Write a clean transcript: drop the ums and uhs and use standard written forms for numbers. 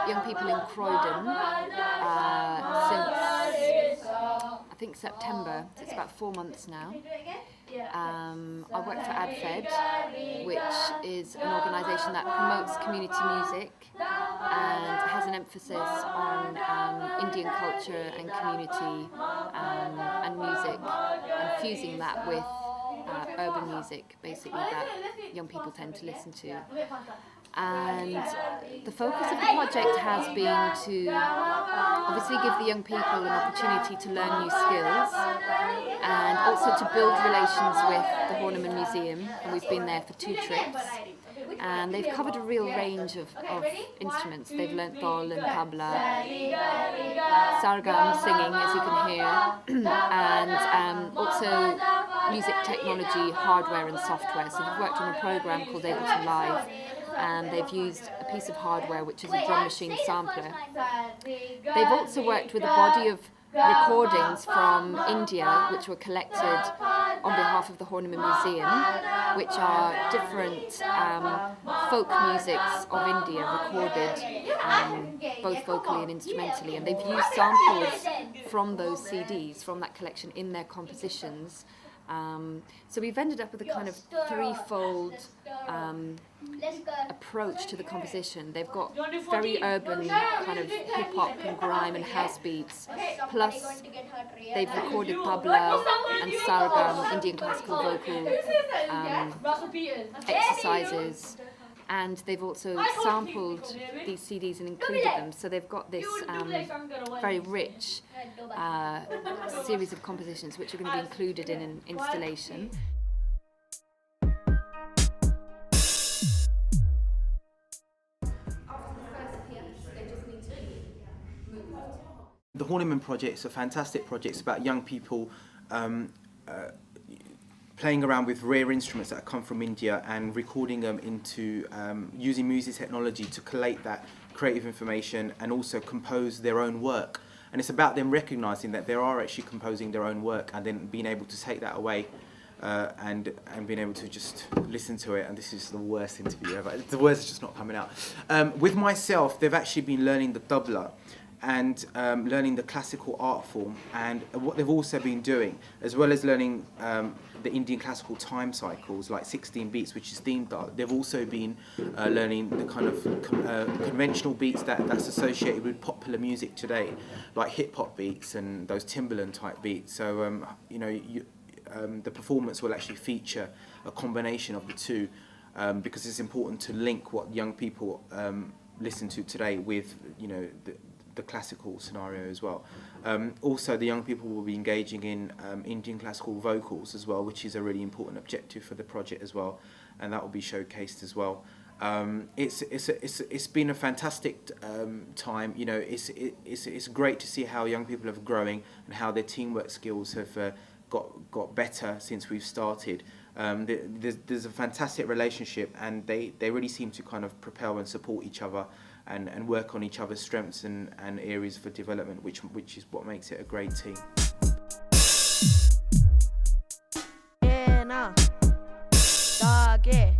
Young people in Croydon since I think September, so it's about 4 months now. I work for ADFED, which is an organisation that promotes community music and has an emphasis on Indian culture and community and music, and fusing that with urban music, basically, that young people tend to listen to. And the focus of the project has been to obviously give the young people an opportunity to learn new skills and also to build relations with the Horniman Museum, and we've been there for 2 trips. And they've covered a real range of instruments. They've learnt dhol and tabla, sargam singing, as you can hear, and also music technology, hardware and software. So they've worked on a program called Ableton Live, and they've used a piece of hardware which is a drum machine sampler. They've also worked with a body of recordings from India which were collected on behalf of the Horniman Museum, which are different folk musics of India recorded both vocally and instrumentally, and they've used samples from those CDs, from that collection, in their compositions. So we've ended up with a kind of threefold approach to the composition. They've got very urban kind of hip-hop and grime and house beats, plus they've recorded tabla and sargam, Indian classical vocal exercises, and they've also sampled these CDs and included them. So they've got this very rich series of compositions which are going to be included in an installation. The Horniman project is a fantastic project. It's about young people playing around with rare instruments that come from India and recording them into using music technology to collate that creative information and also compose their own work. And it's about them recognising that they are actually composing their own work and then being able to take that away and being able to just listen to it. And this is the worst interview ever. The words are just not coming out. With myself, they've actually been learning the tabla and learning the classical art form, and what they've also been doing, as well as learning the Indian classical time cycles like 16 beats, which is themed art, they've also been learning the kind of conventional beats that's associated with popular music today, like hip-hop beats and those Timbaland type beats. So you know, the performance will actually feature a combination of the two, because it's important to link what young people listen to today with, you know, the classical scenario as well. Also, the young people will be engaging in Indian classical vocals as well, which is a really important objective for the project as well, and that will be showcased as well. It's been a fantastic time. You know, it's great to see how young people are growing and how their teamwork skills have got better since we've started. There's a fantastic relationship, and they really seem to kind of propel and support each other and work on each other's strengths and areas for development, which is what makes it a great team. Yeah, nah. Dog, yeah.